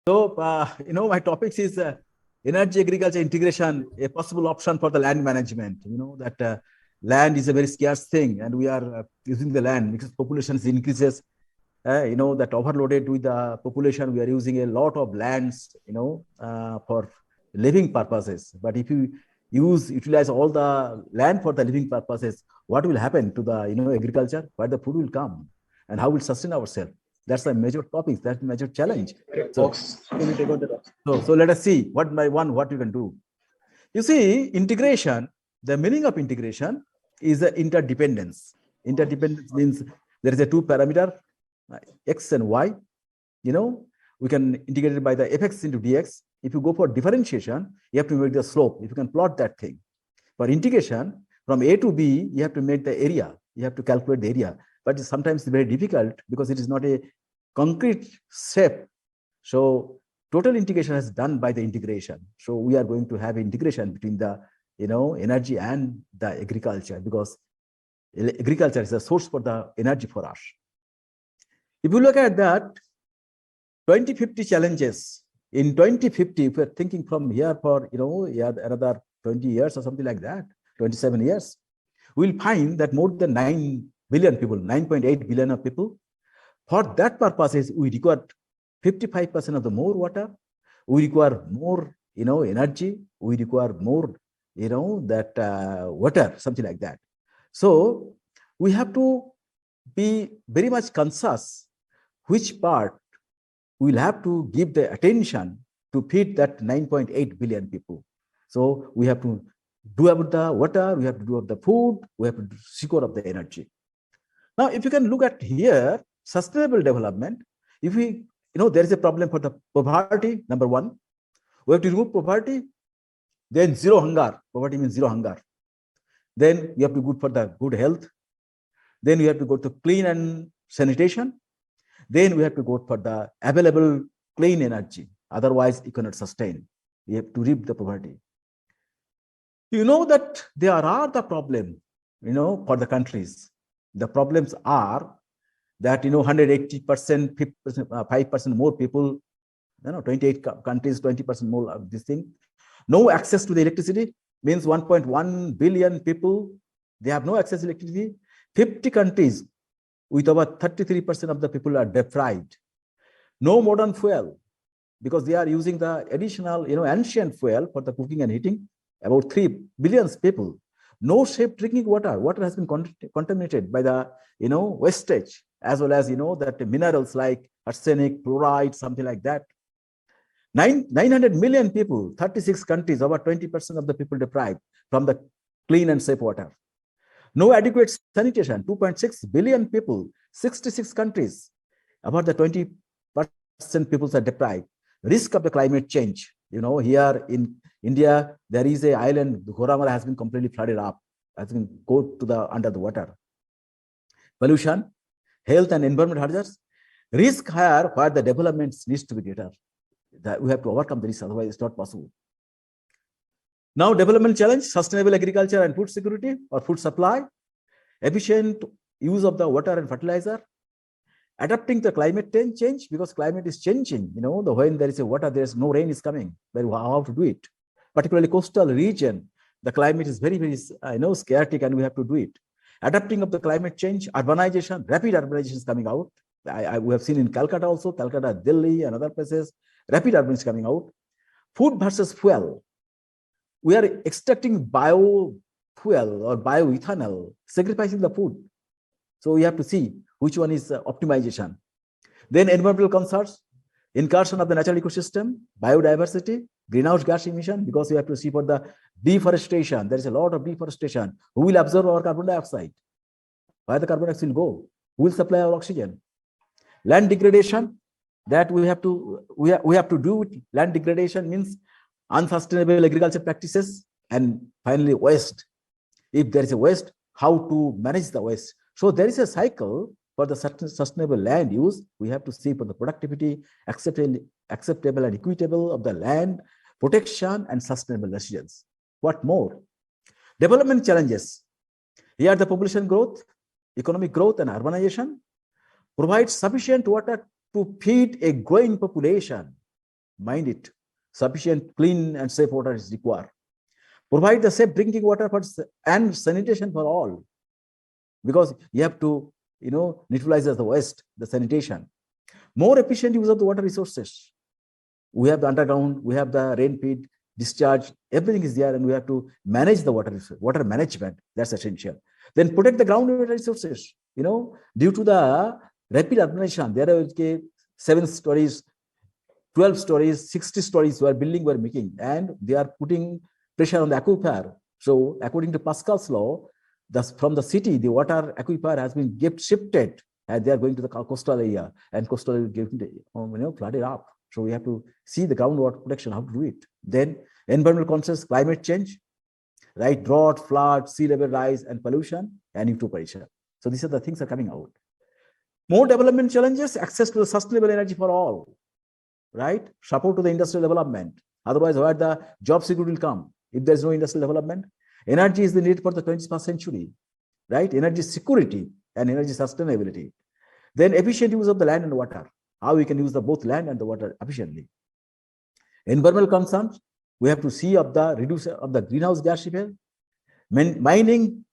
So, my topics is energy agriculture integration, a possible option for the land management. That land is a very scarce thing, and we are using the land because population increases. That overloaded with the population, we are using a lot of lands, for living purposes. But if you utilize all the land for the living purposes, what will happen to the, agriculture? Where the food will come, and how we'll sustain ourselves? That's the major topic. That's the major challenge. So let us see what what you can do. You see, integration, the meaning of integration is the interdependence. Interdependence means there is a two parameter, x and y. We can integrate it by the fx into dx. If you go for differentiation, you have to make the slope. If you can plot that thing. For integration, from A to B, you have to make the area. You have to calculate the area. But it's sometimes very difficult because it is not a concrete shape. So total integration is done by the integration. So we are going to have integration between the energy and the agriculture, because agriculture is a source for the energy for us. If you look at that, 2050 challenges. In 2050, if we're thinking from here for another 20 years or something like that, 27 years, we'll find that more than 9 billion people, 9.8 billion of people. For that purposes, we require 55% of the more water. We require more, energy. We require more, water, something like that. So we have to be very much conscious which part we'll have to give the attention to feed that 9.8 billion people. So we have to do about the water, we have to do about the food, we have to secure of the energy. Now, if you can look at here, sustainable development, if we, there is a problem for the poverty, number one, we have to remove poverty, then zero hunger. Poverty means zero hunger. Then you have to go for the good health. Then we have to go to clean and sanitation. Then we have to go for the available clean energy. Otherwise, you cannot sustain. We have to rid the poverty. You know that there are the problem, for the countries. The problems are that, 180%, 5% more people, 28 countries, 20% more of this thing. No access to the electricity means 1.1 billion people, they have no access to electricity. 50 countries with about 33% of the people are deprived. No modern fuel, because they are using the additional, ancient fuel for the cooking and heating. About 3 billion people. No safe drinking water. Water has been contaminated by the, wastage, as well as, that minerals like arsenic, fluoride, something like that. 900 million people, 36 countries, over 20% of the people deprived from the clean and safe water. No adequate sanitation, 2.6 billion people, 66 countries, about the 20% people are deprived. Risk of the climate change. Here in India, there is an island, Ghoramara has been completely flooded up, has been go to the under the water. Pollution, health and environment hazards. Risk higher where the developments needs to be greater. That we have to overcome the risk, otherwise it's not possible. Now, development challenge, sustainable agriculture and food security or food supply, efficient use of the water and fertilizer, adapting the climate change, because climate is changing. When there is a water, there is no rain is coming. But how to do it? Particularly coastal region, the climate is very, very, chaotic, and we have to do it. Adapting of the climate change, urbanization, rapid urbanization is coming out. We have seen in Calcutta also, Calcutta, Delhi, and other places, rapid urbanization is coming out. Food versus fuel. We are extracting biofuel or bioethanol, sacrificing the food. So we have to see which one is optimization. Then environmental concerns, incursion of the natural ecosystem, biodiversity, greenhouse gas emission, because we have to see for the deforestation. There is a lot of deforestation. Who will absorb our carbon dioxide? Where the carbon dioxide will go? Who will supply our oxygen? Land degradation, that we have to do it. Land degradation means unsustainable agriculture practices, and finally waste. If there is a waste, how to manage the waste? So there is a cycle for the sustainable land use. We have to see for the productivity, acceptable and equitable of the land, protection and sustainable resilience. What more? Development challenges. Here the population growth, economic growth and urbanization. Provide sufficient water to feed a growing population. mind it. Sufficient clean and safe water is required. Provide the safe drinking water and sanitation for all, because you have to, neutralize the waste, the sanitation. More efficient use of the water resources. We have the underground, we have the rain feed, discharge, everything is there, and we have to manage the water resources. Water management, that's essential. Then protect the groundwater resources. Due to the rapid urbanization, there are 7 stories, 12 stories, 60 stories were building were making, and they are putting pressure on the aquifer. So according to Pascal's law, from the city, the water aquifer has been shifted, and they are going to the coastal area, and coastal area getting flooded up. So we have to see the groundwater protection, how to do it. Then environmental conscious climate change, right? Drought, flood, sea level rise, and pollution, and eutropia. So these are the things that are coming out. More development challenges, access to the sustainable energy for all, right? Support to the industrial development. Otherwise, where the job security will come if there's no industrial development? Energy is the need for the 21st century, right? Energy security and energy sustainability. Then efficient use of the land and water. How we can use both land and the water efficiently. Environmental concerns, we have to see of the reduction of the greenhouse gas effect, mining,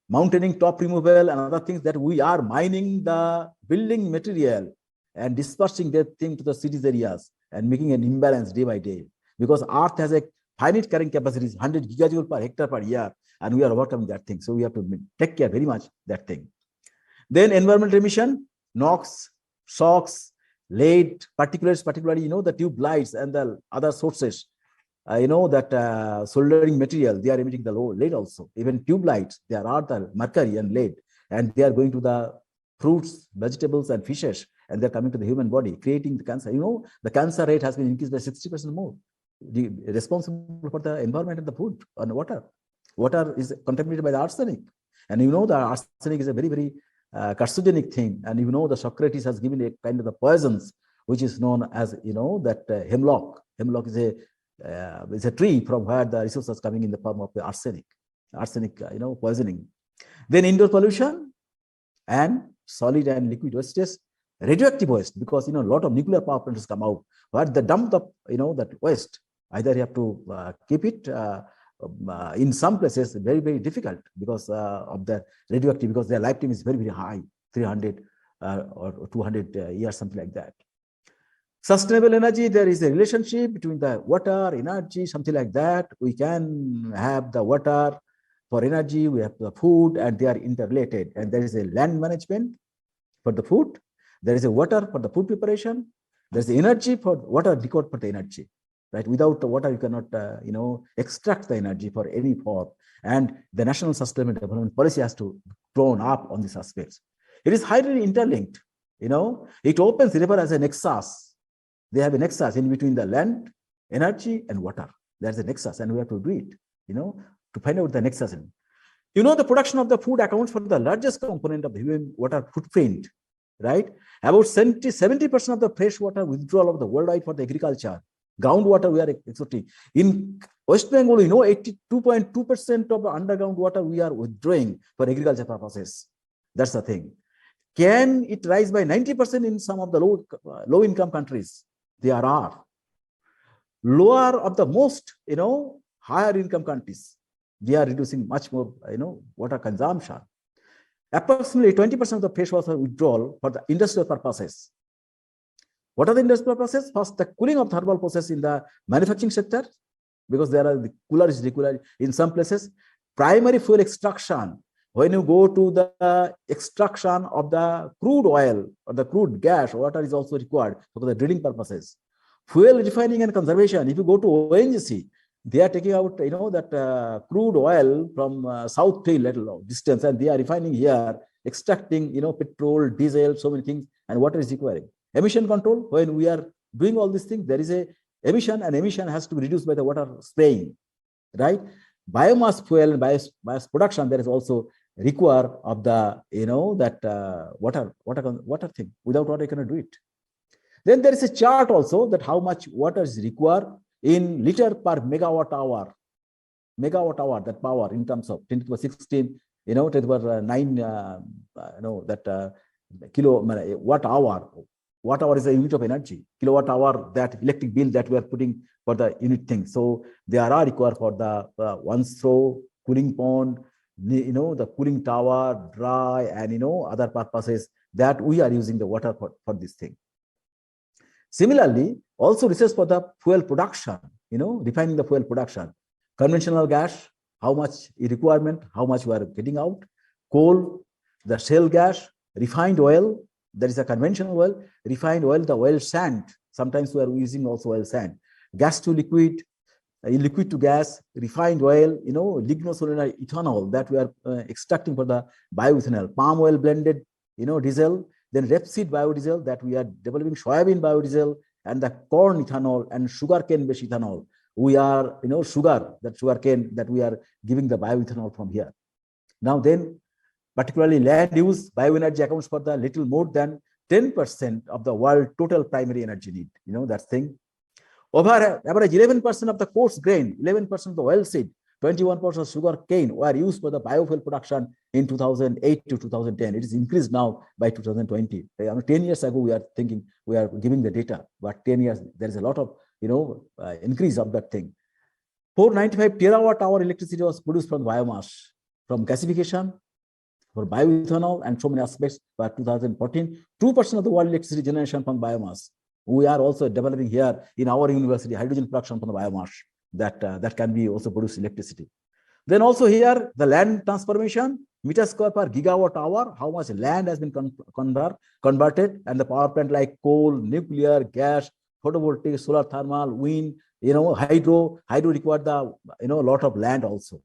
mountaining top removal, and other things, that we are mining the building material and dispersing that thing to the cities areas and making an imbalance day by day, because earth has a finite carrying capacity, 100 gigajoule per hectare per year, and we are overcoming that thing. So we have to take care very much that thing. Then environmental emission, NOx, SOx, lead, particularly, the tube lights and the other sources, that soldering material, they are emitting the lead also. Even tube lights, there are the mercury and lead, and they are going to the fruits, vegetables, and fishes, and they're coming to the human body, creating the cancer. The cancer rate has been increased by 60% more. Responsible for the environment and the food and water. Water is contaminated by the arsenic, and the arsenic is a very, very carcinogenic thing. And the Socrates has given a kind of the poisons, which is known as that hemlock. Hemlock is a tree from where the resources coming in the form of the arsenic poisoning. Then indoor pollution and solid and liquid wastes, radioactive waste, because a lot of nuclear power plants come out where they dump the that waste. Either you have to keep it in some places very, very difficult because of the radioactive, because their lifetime is very, very high, 300 or 200 years, something like that. Sustainable energy, there is a relationship between the water, energy, something like that. We can have the water for energy, we have the food, and they are interrelated. And there is a land management for the food. There is a water for the food preparation. There's the energy for water, record for the energy, right? Without the water, you cannot, extract the energy for any form. And the National Sustainable Development Policy has to drawn up on these aspects. It is highly interlinked. It opens the river as a nexus. They have a nexus in between the land, energy, and water. There's a nexus, and we have to do it, to find out the nexus. The production of the food accounts for the largest component of the human water footprint, right? About 70% of the fresh water withdrawal of the worldwide for the agriculture. Groundwater, we are exporting. In West Bengal, 82.2% of the underground water we are withdrawing for agriculture purposes. That's the thing. Can it rise by 90% in some of the low-income countries? There are. Lower of the most, higher income countries, they are reducing much more, water consumption. Approximately 20% of the fresh water withdrawal for the industrial purposes. What are the industrial purposes? First, the cooling of thermal process in the manufacturing sector, because there are the cooler is required in some places. Primary fuel extraction. When you go to the extraction of the crude oil or the crude gas, water is also required for the drilling purposes. Fuel refining and conservation. If you go to ONGC, they are taking out, that crude oil from South field little distance, and they are refining here, extracting, petrol, diesel, so many things, and water is requiring. Emission control. When we are doing all these things, there is a emission, and emission has to be reduced by the water spraying, right? Biomass fuel and biomass production, there is also require of the that water thing. Without water you cannot do it. Then there is a chart also that how much water is required in liter per megawatt hour, that power in terms of 10 to the 16, 10 to the 9, that kilowatt hour, watt hour is a unit of energy. Kilowatt hour, that electric bill that we are putting for the unit thing. So they are required for the one throw, cooling pond, the cooling tower, dry, and other purposes that we are using the water for this thing. Similarly, also research for the fuel production, refining the fuel production. Conventional gas, how much requirement, how much we are getting out. Coal, the shale gas, refined oil, there is a conventional oil, refined oil, the oil sand. Sometimes we are using also oil sand. Gas to liquid, liquid to gas, refined oil, lignosulfide ethanol that we are extracting for the bioethanol, palm oil blended, diesel, then rapeseed biodiesel that we are developing, soybean biodiesel, and the corn ethanol and sugarcane based ethanol. We are, sugarcane that we are giving the bioethanol from here. Now then, particularly land use, bioenergy accounts for the little more than 10% of the world total primary energy need. That thing. Over average 11% of the coarse grain, 11% of the oilseed, 21% of sugar cane were used for the biofuel production in 2008 to 2010. It is increased now by 2020. 10 years ago, we are thinking, we are giving the data, but 10 years, there is a lot of, increase of that thing. 495 terawatt hour electricity was produced from biomass, from gasification, for bioethanol, and so many aspects by 2014. 2% of the world electricity generation from biomass. We are also developing here in our university hydrogen production from the biomass that can be also produce electricity. Then also here, the land transformation, meter square per gigawatt hour, how much land has been converted, and the power plant like coal, nuclear, gas, photovoltaic, solar thermal, wind, hydro required the, lot of land also.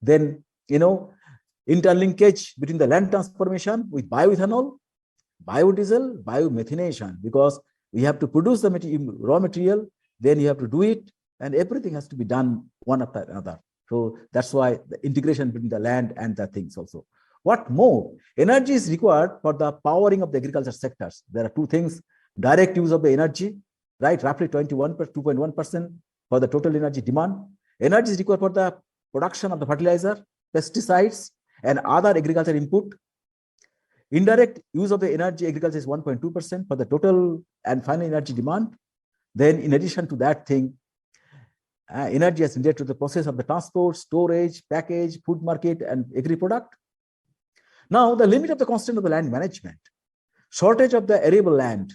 Then, interlinkage between the land transformation with bioethanol, biodiesel, biomethanation, because we have to produce the raw material, then you have to do it, and everything has to be done one after another. So that's why the integration between the land and the things also. What more? Energy is required for the powering of the agriculture sectors. There are two things: direct use of the energy, right? Roughly 2.1% for the total energy demand. Energy is required for the production of the fertilizer, pesticides, and other agriculture input. Indirect use of the energy agriculture is 1.2% for the total and final energy demand. Then in addition to that thing, energy is needed to the process of the transport, storage, package, food market, and agri product. Now, the limit of the constraint of the land management, shortage of the arable land,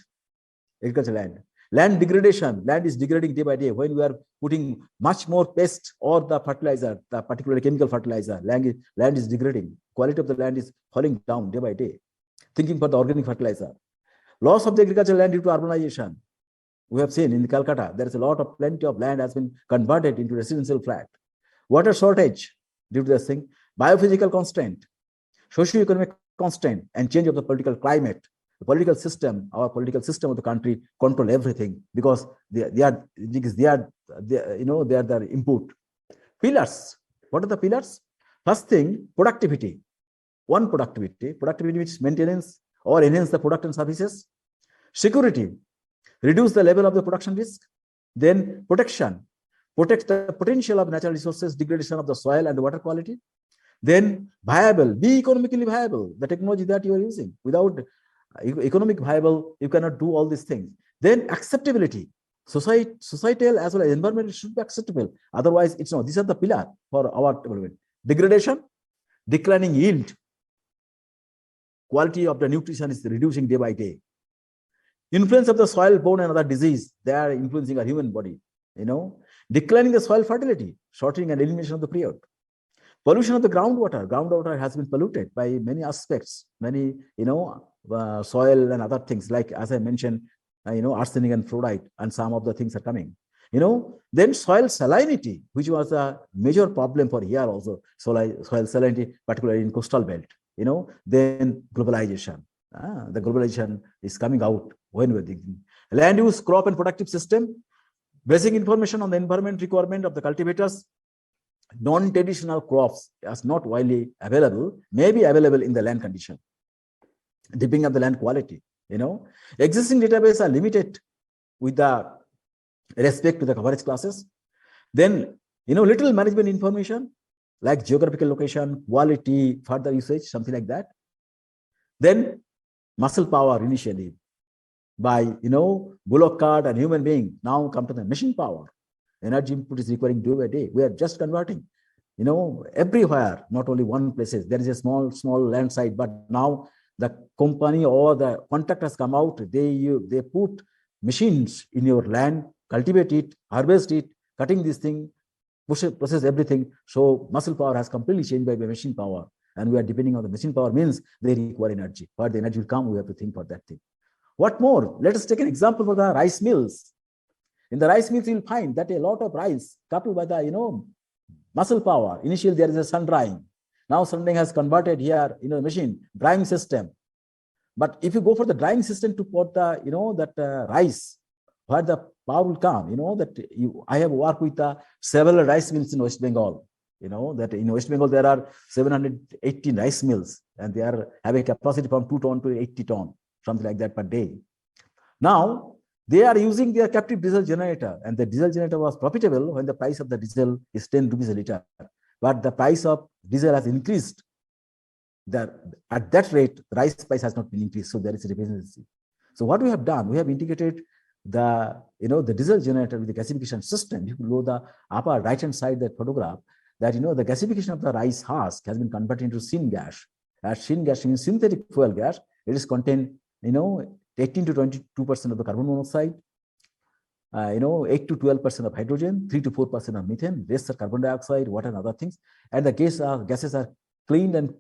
agricultural land, land degradation, land is degrading day by day. When we are putting much more pest or the fertilizer, the particular chemical fertilizer, land is degrading. Quality of the land is falling down day by day. Thinking for the organic fertilizer. Loss of the agricultural land due to urbanization. We have seen in Calcutta, there is plenty of land has been converted into residential flat. Water shortage due to this thing. Biophysical constraint, socio-economic constraint, and change of the political climate. The political system, our political system of the country control everything because they are the input. Pillars. What are the pillars? First thing, productivity. One, productivity which is maintenance or enhance the product and services. Security, reduce the level of the production risk. Then protection, protect the potential of natural resources, degradation of the soil and the water quality. Then viable, be economically viable, the technology that you are using. Without economic viable, you cannot do all these things. Then acceptability, societal as well as environmental should be acceptable. Otherwise, it's not. These are the pillar for our development. Degradation, declining yield, quality of the nutrition is reducing day by day. Influence of the soil borne and other disease, they are influencing our human body. Declining the soil fertility, shortening and elimination of the period. Pollution of the groundwater has been polluted by many aspects, many soil and other things, like as I mentioned, arsenic and fluoride, and some of the things are coming. Then soil salinity, which was a major problem for here also, soil salinity, particularly in coastal belt. Then globalization. The globalization is coming out when we're thinking. Land use, crop and productive system, basic information on the environment requirement of the cultivators. Non-traditional crops as not widely available, may be available in the land condition, depending on the land quality. Existing database are limited with the respect to the coverage classes. Then, little management information like geographical location, quality, further usage, something like that. Then muscle power initially. by, bullock cart and human being, now come to the machine power. Energy input is requiring day by day. We are just converting, everywhere, not only one places. There is a small land site, but now the company or the contractors come out, they put machines in your land, cultivate it, harvest it, cutting this thing, process everything. So muscle power has completely changed by machine power. And we are depending on the machine power, means they require energy. Where the energy will come, we have to think for that thing. What more? Let us take an example for the rice mills. In the rice mills, you'll find that a lot of rice coupled by the, muscle power. Initially, there is a sun drying. Now, sun drying has converted here, machine drying system. But if you go for the drying system to put the, rice, where the power will come, I have worked with several rice mills in West Bengal. That in West Bengal, there are 780 rice mills, and they are having a capacity from 2 ton to 80 ton, something like that per day. Now, they are using their captive diesel generator, and the diesel generator was profitable when the price of the diesel is 10 rupees a liter. But the price of diesel has increased. At that rate, the rice price has not been increased. So there is a deficiency. So what we have done, we have integrated the, the diesel generator with the gasification system. You go the upper right-hand side, that photograph, that, the gasification of the rice husk has been converted into syngas. As syngas means synthetic fuel gas. It is contained, 18 to 22% of the carbon monoxide, 8 to 12% of hydrogen, 3 to 4% of methane, rest are carbon dioxide, water, and other things. And the gases are cleaned and,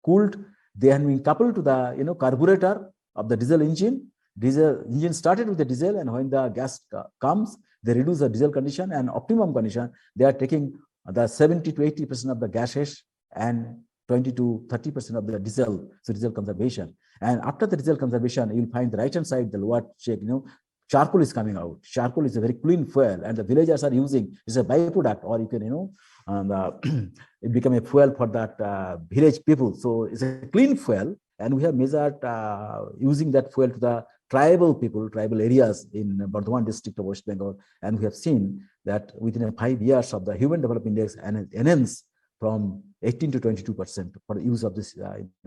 cooled. They have been coupled to the, carburetor of the diesel engine. Diesel engine started with the diesel, and when the gas comes, they reduce the diesel condition, and optimum condition, they are taking the 70 to 80% of the gases and 20 to 30% of the diesel, so diesel conservation. And after the diesel conservation, you'll find the right-hand side, the lower check, charcoal is coming out. Charcoal is a very clean fuel, and the villagers are using, it's a byproduct, or you can, it become a fuel for that village people. So it's a clean fuel, and we have measured using that fuel to the tribal people, tribal areas in Bardhaman district of West Bengal, and we have seen that within 5 years of the Human Development Index and enhance from 18 to 22% for the use of this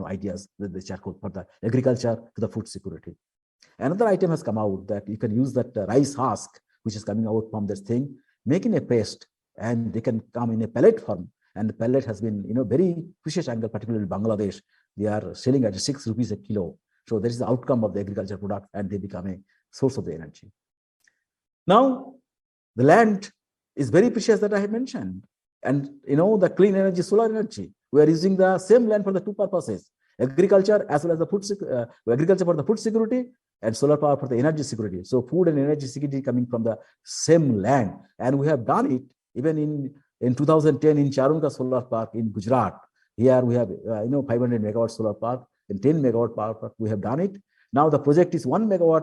ideas, the charcoal for the agriculture to the food security. Another item has come out that you can use that rice husk, which is coming out from this thing, making a paste, and they can come in a pellet form. And the pellet has been, very precious angle, particularly in Bangladesh. They are selling at 6 rupees a kilo. So that is the outcome of the agriculture product, and they become a source of the energy. Now, the land is very precious that I have mentioned. And, the clean energy, solar energy, we are using the same land for the two purposes, agriculture as well as the food, agriculture for the food security and solar power for the energy security. So food and energy security coming from the same land. And we have done it even in 2010 in Charunka Solar Park in Gujarat. Here we have, 500 megawatt solar park and 10 megawatt power park. We have done it. Now the project is 1 megawatt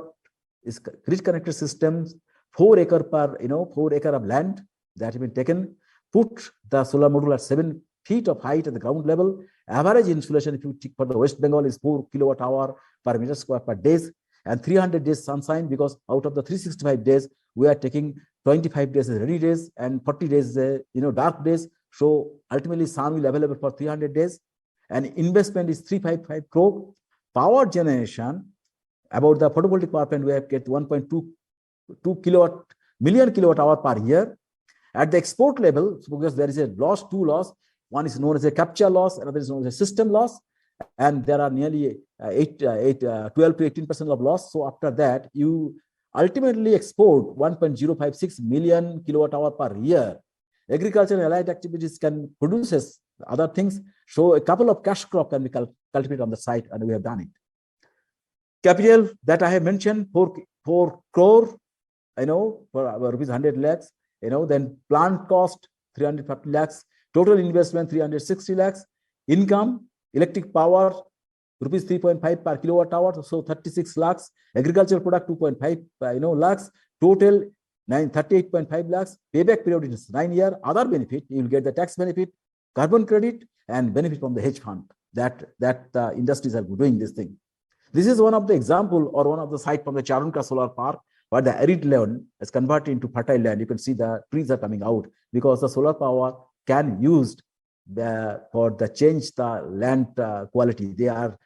is grid connected systems, 4 acre per, 4 acre of land that have been taken. Put the solar module at 7 feet of height at the ground level. Average insulation, if you take for the West Bengal, is 4 kilowatt hour per meter square per day, and 300 days sunshine, because out of the 365 days, we are taking 25 days as rainy days and 40 days, dark days. So ultimately, sun will be available for 300 days, and investment is 355 crore. Power generation, about the photovoltaic power plant, we have get 1.2 million kilowatt hour per year. At the export level, because there is a loss, two loss, one is known as a capture loss, another is known as a system loss, and there are nearly 12 to 18% of loss. So after that, you ultimately export 1.056 million kilowatt hour per year. Agriculture and allied activities can produce other things. So a couple of cash crop can be cultivated on the site, and we have done it. Capital that I have mentioned, 4 crore, for rupees 100 lakhs. Then plant cost 340 lakhs, total investment 360 lakhs, income, electric power rupees 3.5 per kilowatt hour, so 36 lakhs, agricultural product 2.5 lakhs, total 38.5 lakhs, payback period is 9 years. Other benefit, you will get the tax benefit, carbon credit, and benefit from the hedge fund that industries are doing this thing. This is one of the example or one of the site from the Charunka Solar Park, where the arid land is converted into fertile land. You can see the trees are coming out because the solar power can used for the change the land quality. There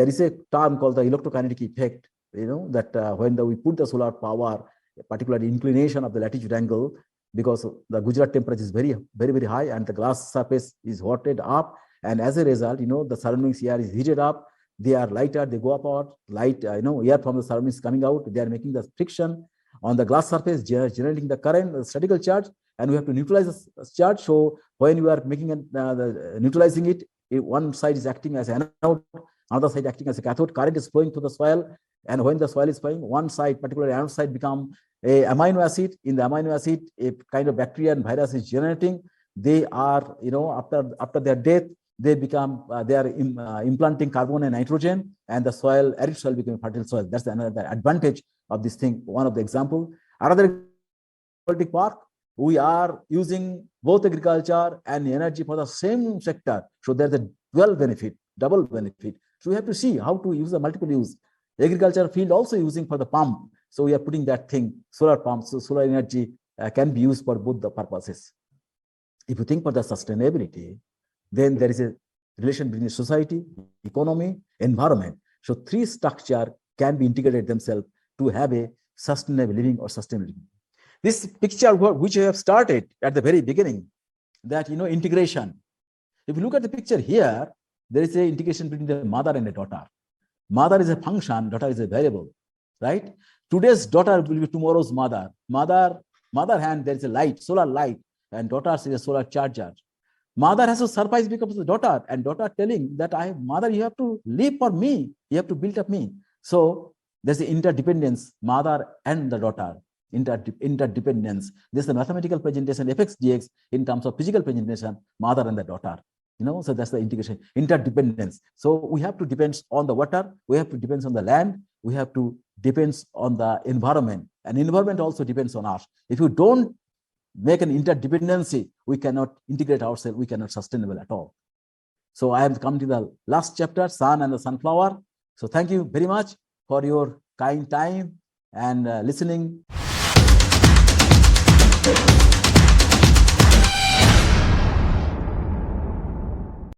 is a term called the electrokinetic effect, that when we put the solar power, particular inclination of the latitude angle, because the Gujarat temperature is very, very, very high and the glass surface is hotted up. And as a result, the surroundings air is heated up. They are lighter, they go apart, light, air from the surroundings coming out. They are making the friction on the glass surface, generating the current, the statical charge, and we have to neutralize the charge. So when you are making neutralizing it, one side is acting as an anode, another side acting as a cathode. Current is flowing through the soil, and when the soil is flowing, one side, particularly anode side, become a amino acid. In the amino acid, a kind of bacteria and virus is generating. They are, after their death, they become they are implanting carbon and nitrogen, and the soil, arid soil, become fertile soil. That's another advantage of this thing. One of the example. Another park, we are using both agriculture and energy for the same sector. So there's a dual benefit, double benefit. So we have to see how to use the multiple use. Agriculture field also using for the pump. So we are putting that thing, solar pumps, so solar energy can be used for both the purposes. If you think for the sustainability, then there is a relation between society, economy, environment. So three structures can be integrated themselves to have a sustainable living or sustainable living. This picture which I have started at the very beginning, that integration. If you look at the picture here, there is a integration between the mother and the daughter. Mother is a function, daughter is a variable, right? Today's daughter will be tomorrow's mother. Mother hand, there is a light, solar light, and daughter is a solar charger. Mother has to surprise because of the daughter, and daughter telling that mother, you have to live for me, you have to build up me. So there's the interdependence, mother and the daughter, interdependence. This is the mathematical presentation, fx dx, in terms of physical presentation, mother and the daughter. So that's the integration, interdependence. So we have to depend on the water, we have to depend on the land, we have to depend on the environment, and environment also depends on us. If you don't make an interdependency, we cannot integrate ourselves, we cannot sustainable at all. So I have come to the last chapter, sun and the sunflower. So thank you very much for your kind time and listening.